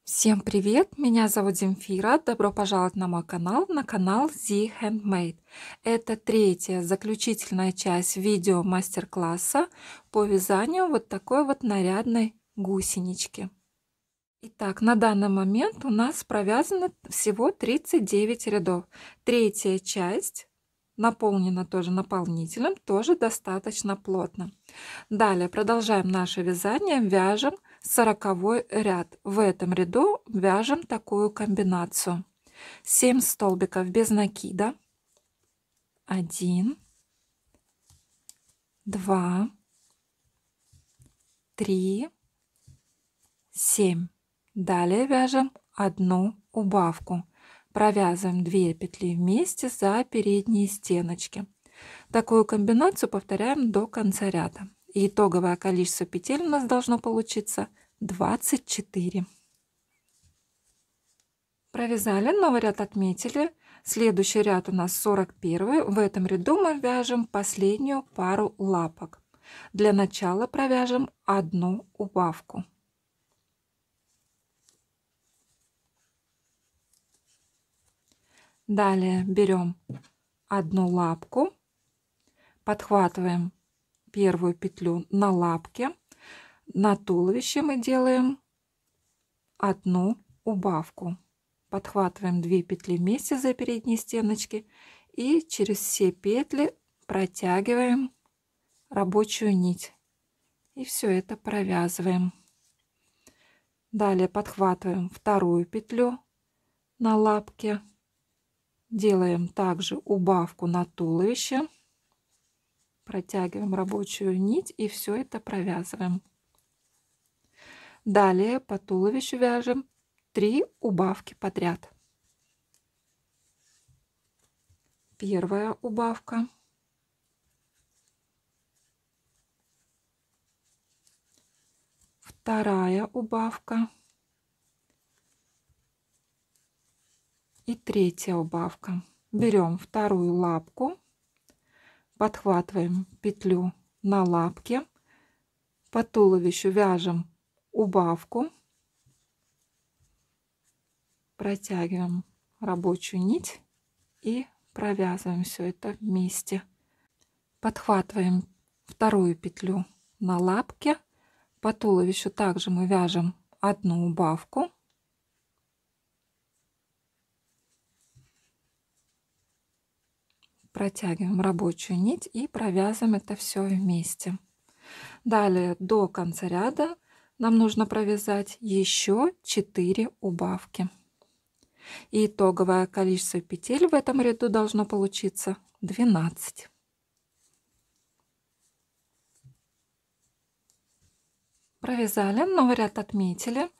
Всем привет! Меня зовут Земфира. Добро пожаловать на мой канал, на канал Z Handmade. Это третья заключительная часть видео мастер-класса по вязанию вот такой вот нарядной гусенички. Итак, на данный момент у нас провязано всего 39 рядов. Третья часть наполнена тоже наполнителем, тоже достаточно плотно. Далее продолжаем наше вязание, вяжем 40 ряд. В этом ряду вяжем такую комбинацию: 7 столбиков без накида, 1, 2, 3, 7. Далее вяжем одну убавку, провязываем 2 петли вместе за передние стеночки. Такую комбинацию повторяем до конца ряда. И итоговое количество петель у нас должно получиться 24. Провязали, новый ряд отметили. Следующий ряд у нас 41. В этом ряду мы вяжем последнюю пару лапок. Для начала провяжем одну убавку. Далее берем одну лапку, подхватываем первую петлю на лапке, на туловище мы делаем одну убавку, подхватываем 2 петли вместе за передние стеночки и через все петли протягиваем рабочую нить, и все это провязываем. Далее подхватываем вторую петлю на лапке, делаем также убавку на туловище, протягиваем рабочую нить и все это провязываем. Далее по туловищу вяжем 3 убавки подряд. Первая убавка, вторая убавка и третья убавка. Берем вторую лапку, подхватываем петлю на лапке, по туловищу вяжем убавку, протягиваем рабочую нить и провязываем все это вместе. Подхватываем вторую петлю на лапке, по туловищу также мы вяжем одну убавку, протягиваем рабочую нить и провязываем это все вместе. Далее до конца ряда нам нужно провязать еще 4 убавки. И итоговое количество петель в этом ряду должно получиться 12. Провязали, новый ряд отметили.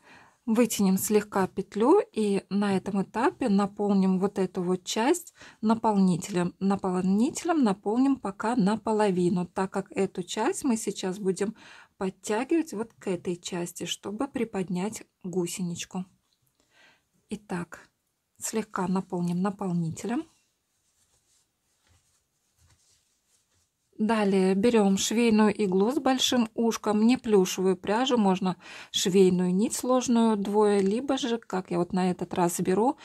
Вытянем слегка петлю и на этом этапе наполним вот эту вот часть наполнителем. Наполнителем наполним пока наполовину, так как эту часть мы сейчас будем подтягивать вот к этой части, чтобы приподнять гусеничку. Итак, слегка наполним наполнителем. Далее берем швейную иглу с большим ушком, не плюшевую пряжу, можно швейную нить сложную вдвое, либо же, как я вот на этот раз беру,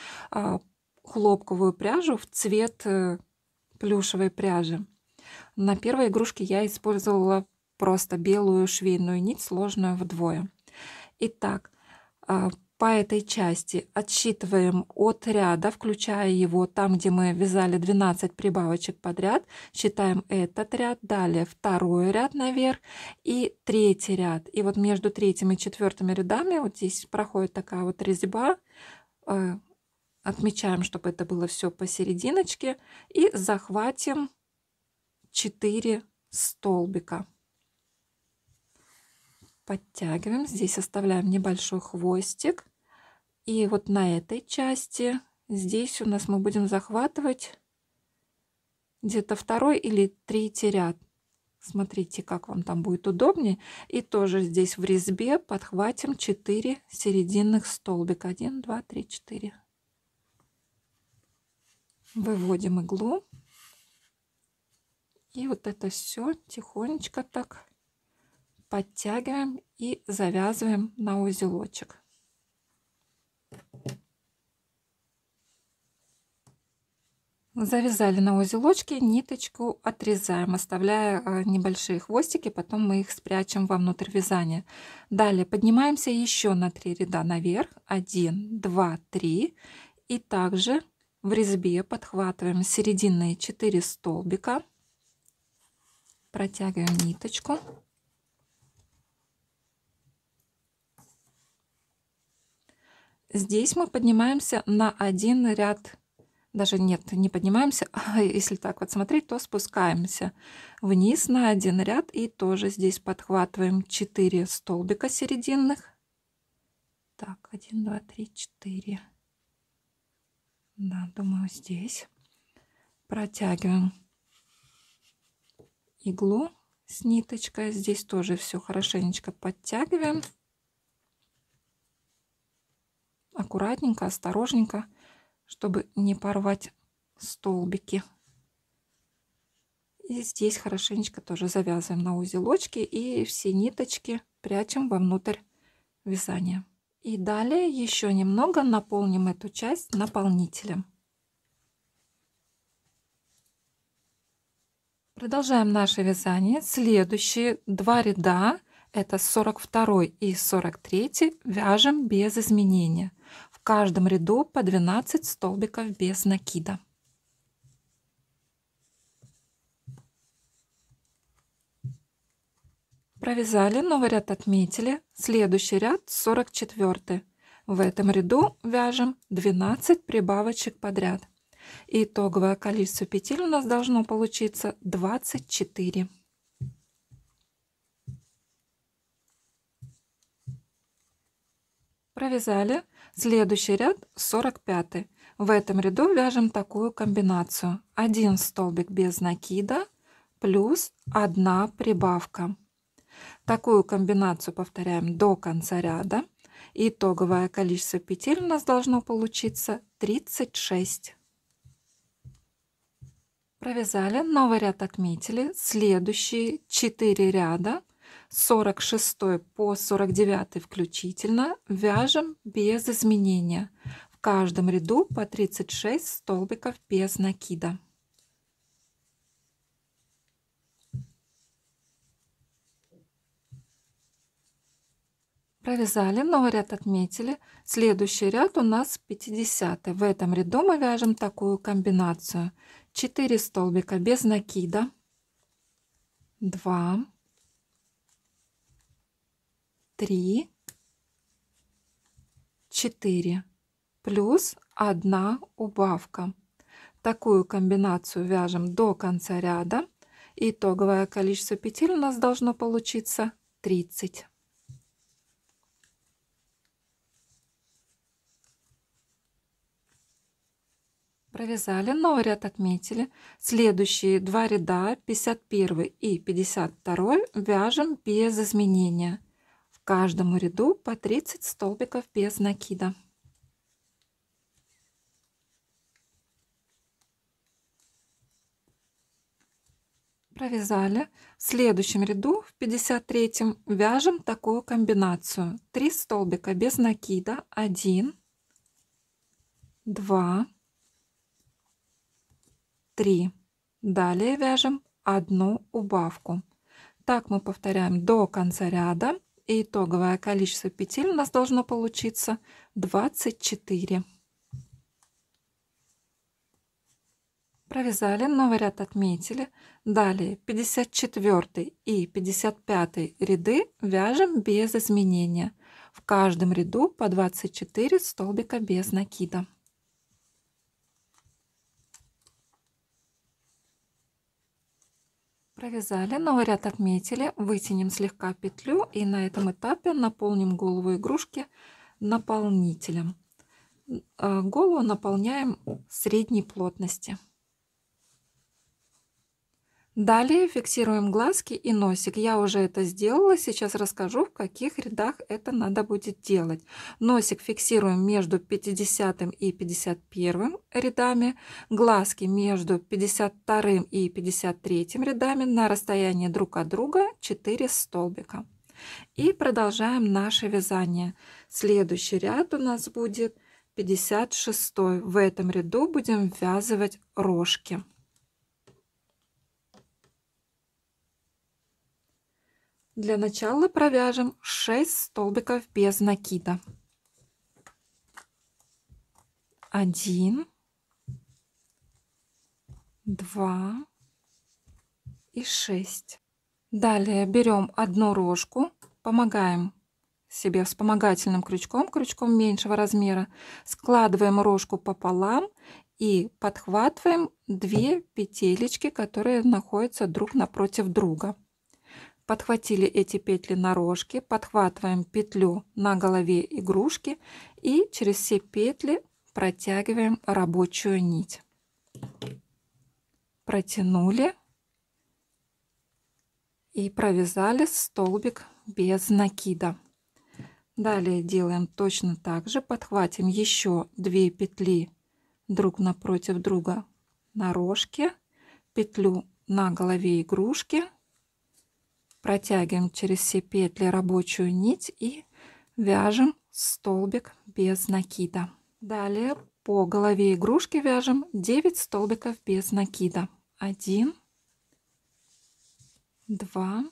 хлопковую пряжу в цвет плюшевой пряжи. На первой игрушке я использовала просто белую швейную нить, сложную вдвое. Итак, по этой части отсчитываем от ряда, включая его там, где мы вязали 12 прибавочек подряд, считаем этот ряд, далее второй ряд наверх и третий ряд. И вот между третьим и четвертыми рядами вот здесь проходит такая вот резьба. Отмечаем, чтобы это было все посерединочке, и захватим 4 столбика. Подтягиваем, здесь оставляем небольшой хвостик. И вот на этой части, здесь у нас мы будем захватывать где-то второй или третий ряд. Смотрите, как вам там будет удобнее. И тоже здесь в резьбе подхватим 4 серединных столбика. 1, 2, 3, 4. Выводим иглу. И вот это все тихонечко так подтягиваем и завязываем на узелочек. Завязали на узелочке, ниточку отрезаем, оставляя небольшие хвостики, потом мы их спрячем вовнутрь вязания. Далее поднимаемся еще на 3 ряда наверх, 1, 2, 3, и также в резьбе подхватываем серединные 4 столбика, протягиваем ниточку. Здесь мы поднимаемся на 1 ряд. Даже нет, не поднимаемся, а если так вот смотреть, то спускаемся вниз на 1 ряд и тоже здесь подхватываем 4 столбика серединных. Так, 1, 2, 3, 4. Да, думаю, здесь. Протягиваем иглу с ниточкой. Здесь тоже все хорошенечко подтягиваем. Аккуратненько, осторожненько, чтобы не порвать столбики. И здесь хорошенечко тоже завязываем на узелочки и все ниточки прячем вовнутрь вязания. И далее еще немного наполним эту часть наполнителем. Продолжаем наше вязание. Следующие 2 ряда, это 42 и 43, вяжем без изменения. В каждом ряду по 12 столбиков без накида. Провязали, новый ряд отметили. Следующий ряд 44. В этом ряду вяжем 12 прибавочек подряд. Итоговое количество петель у нас должно получиться 24. Провязали. Следующий ряд 45. В этом ряду вяжем такую комбинацию: 1 столбик без накида плюс 1 прибавка. Такую комбинацию повторяем до конца ряда. Итоговое количество петель у нас должно получиться 36. Провязали, новый ряд отметили. Следующие 4 ряда, 46 по 49 включительно, вяжем без изменения. В каждом ряду по 36 столбиков без накида. Провязали, новый ряд отметили. Следующий ряд у нас 50. В этом ряду мы вяжем такую комбинацию: 4 столбика без накида, 2, 3, 4, плюс 1 убавка. Такую комбинацию вяжем до конца ряда. Итоговое количество петель у нас должно получиться 30. Провязали, новый ряд отметили. Следующие 2 ряда, 51 и 52, вяжем без изменения. В каждом ряду по 30 столбиков без накида. Провязали. В следующем ряду, в 53, вяжем такую комбинацию: 3 столбика без накида, 1, 2, 3. Далее вяжем 1 убавку. Так мы повторяем до конца ряда. И итоговое количество петель у нас должно получиться 24. Провязали, новый ряд отметили. Далее 54 и 55 ряды вяжем без изменения. В каждом ряду по 24 столбика без накида. Провязали, новый ряд отметили, вытянем слегка петлю и на этом этапе наполним голову игрушки наполнителем. Голову наполняем средней плотности. Далее фиксируем глазки и носик. Я уже это сделала, сейчас расскажу, в каких рядах это надо будет делать. Носик фиксируем между 50 и 51 рядами, глазки между 52 и 53 рядами на расстоянии друг от друга 4 столбика. И продолжаем наше вязание. Следующий ряд у нас будет 56. В этом ряду будем ввязывать рожки. Для начала провяжем 6 столбиков без накида. 1, 2 и 6. Далее берем одну рожку, помогаем себе вспомогательным крючком, крючком меньшего размера, складываем рожку пополам и подхватываем 2 петелечки, которые находятся друг напротив друга. Подхватили эти петли на рожке, подхватываем петлю на голове игрушки и через все петли протягиваем рабочую нить. Протянули и провязали столбик без накида. Далее делаем точно так же, подхватим еще 2 петли друг напротив друга на рожке, петлю на голове игрушки, протягиваем через все петли рабочую нить и вяжем столбик без накида. Далее по голове игрушки вяжем 9 столбиков без накида. 1, 2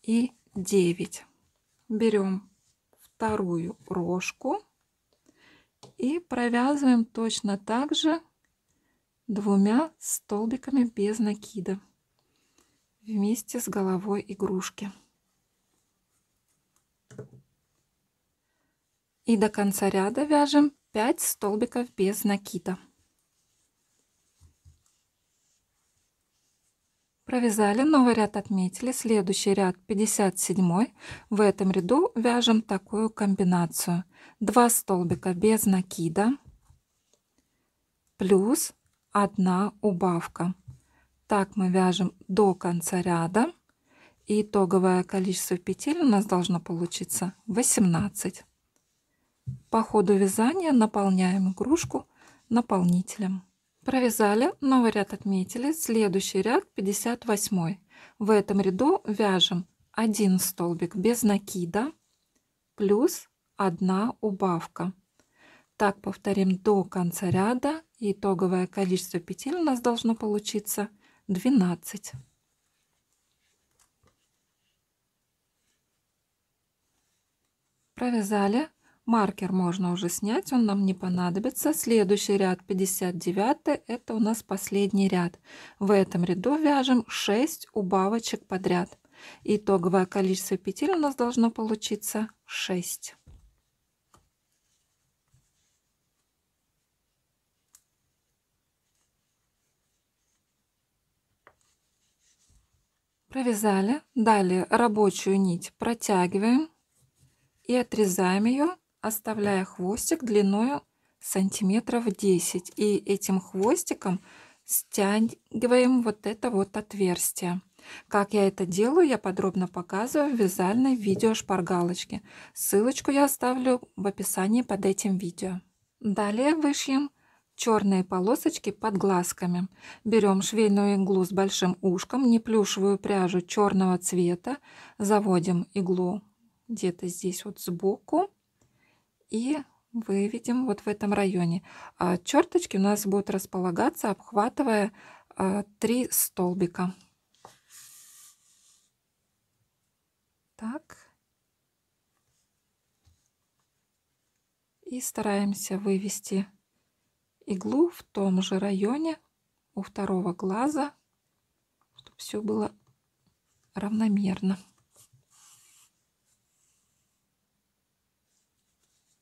и 9. Берем вторую рожку и провязываем точно так же 2 столбиками без накида вместе с головой игрушки. И до конца ряда вяжем 5 столбиков без накида. Провязали, новый ряд отметили, следующий ряд 57. В этом ряду вяжем такую комбинацию: 2 столбика без накида плюс 1 убавка. Так мы вяжем до конца ряда, и итоговое количество петель у нас должно получиться 18. По ходу вязания наполняем игрушку наполнителем. Провязали, новый ряд отметили, следующий ряд 58. В этом ряду вяжем 1 столбик без накида плюс 1 убавка. Так повторим до конца ряда, и итоговое количество петель у нас должно получиться 12. Провязали. Маркер можно уже снять, он нам не понадобится. Следующий ряд 59, это у нас последний ряд. В этом ряду вяжем 6 убавочек подряд. Итоговое количество петель у нас должно получиться 6. Провязали. Далее рабочую нить протягиваем и отрезаем ее, оставляя хвостик длиною сантиметров 10. И этим хвостиком стягиваем вот это вот отверстие. Как я это делаю, я подробно показываю в вязальной видео шпаргалочке. Ссылочку я оставлю в описании под этим видео. Далее вышьем черные полосочки под глазками. Берем швейную иглу с большим ушком, неплюшевую пряжу черного цвета, заводим иглу где-то здесь вот сбоку и выведем вот в этом районе. Черточки у нас будут располагаться, обхватывая 3 столбика. Так. И стараемся вывести иглу в том же районе у второго глаза, чтобы все было равномерно.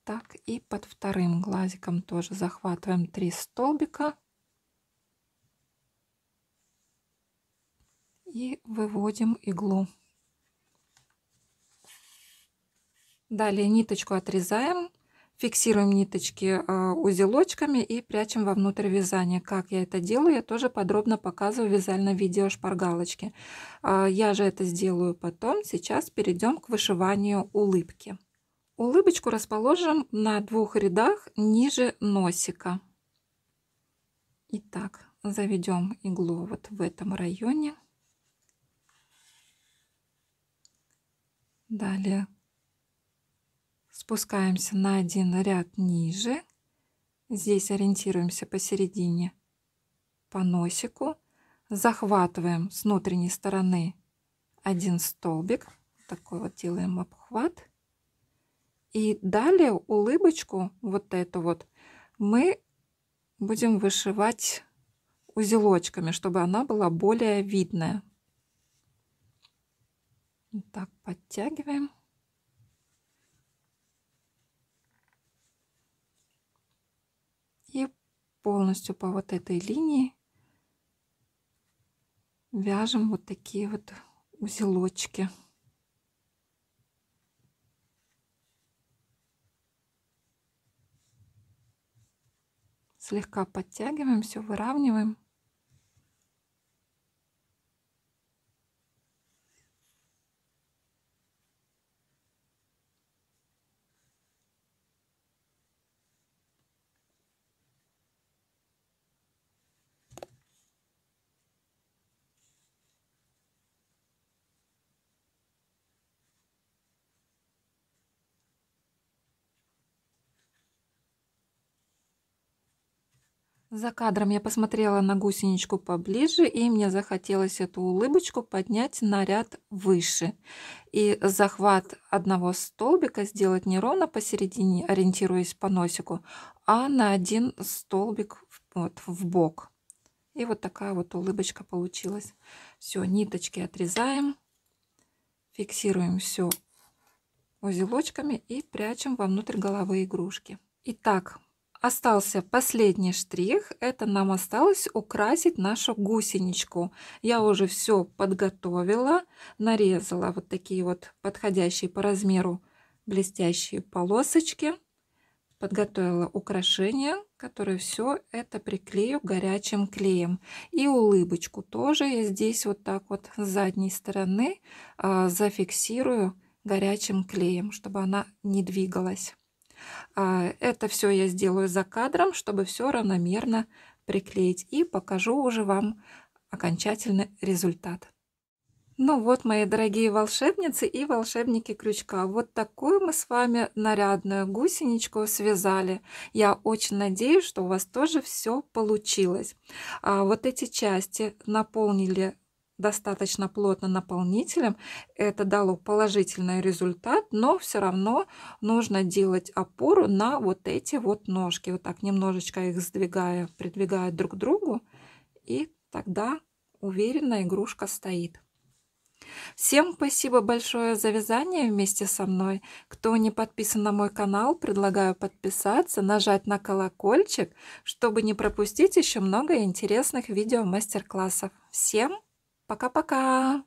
Так, и под вторым глазиком тоже захватываем 3 столбика и выводим иглу. Далее ниточку отрезаем, фиксируем ниточки узелочками и прячем вовнутрь вязания. Как я это делаю, я тоже подробно показываю в вязальном видео шпаргалочки. Я же это сделаю потом. Сейчас перейдем к вышиванию улыбки. Улыбочку расположим на 2 рядах ниже носика. Итак, заведем иглу вот в этом районе. Далее спускаемся на 1 ряд ниже Здесь ориентируемся посередине по носику. Захватываем с внутренней стороны один столбик. Такой вот делаем обхват. И далее улыбочку вот эту вот мы будем вышивать узелочками, чтобы она была более видная. Вот так подтягиваем. И полностью по вот этой линии вяжем вот такие вот узелочки. Слегка подтягиваем, все выравниваем. За кадром я посмотрела на гусеничку поближе, и мне захотелось эту улыбочку поднять на ряд выше. И захват одного столбика сделать не ровно посередине, ориентируясь по носику, а на один столбик вот, в бок. И вот такая вот улыбочка получилась. Все, ниточки отрезаем, фиксируем все узелочками и прячем вовнутрь головы игрушки. Итак, остался последний штрих. Это нам осталось украсить нашу гусеничку. Я уже все подготовила, нарезала вот такие вот подходящие по размеру блестящие полосочки. Подготовила украшения, которые все это приклею горячим клеем. И улыбочку тоже я здесь вот так вот с задней стороны зафиксирую горячим клеем, чтобы она не двигалась. Это все я сделаю за кадром, чтобы все равномерно приклеить. И покажу уже вам окончательный результат. Ну вот, мои дорогие волшебницы и волшебники крючка, вот такую мы с вами нарядную гусеничку связали. Я очень надеюсь, что у вас тоже все получилось. Вот эти части наполнили достаточно плотно наполнителем. Это дало положительный результат, но все равно нужно делать опору на вот эти вот ножки. Вот так немножечко их сдвигая, придвигая друг к другу, и тогда уверенно игрушка стоит. Всем спасибо большое за вязание вместе со мной. Кто не подписан на мой канал, предлагаю подписаться, нажать на колокольчик, чтобы не пропустить еще много интересных видео мастер-классов. Всем пока-пока!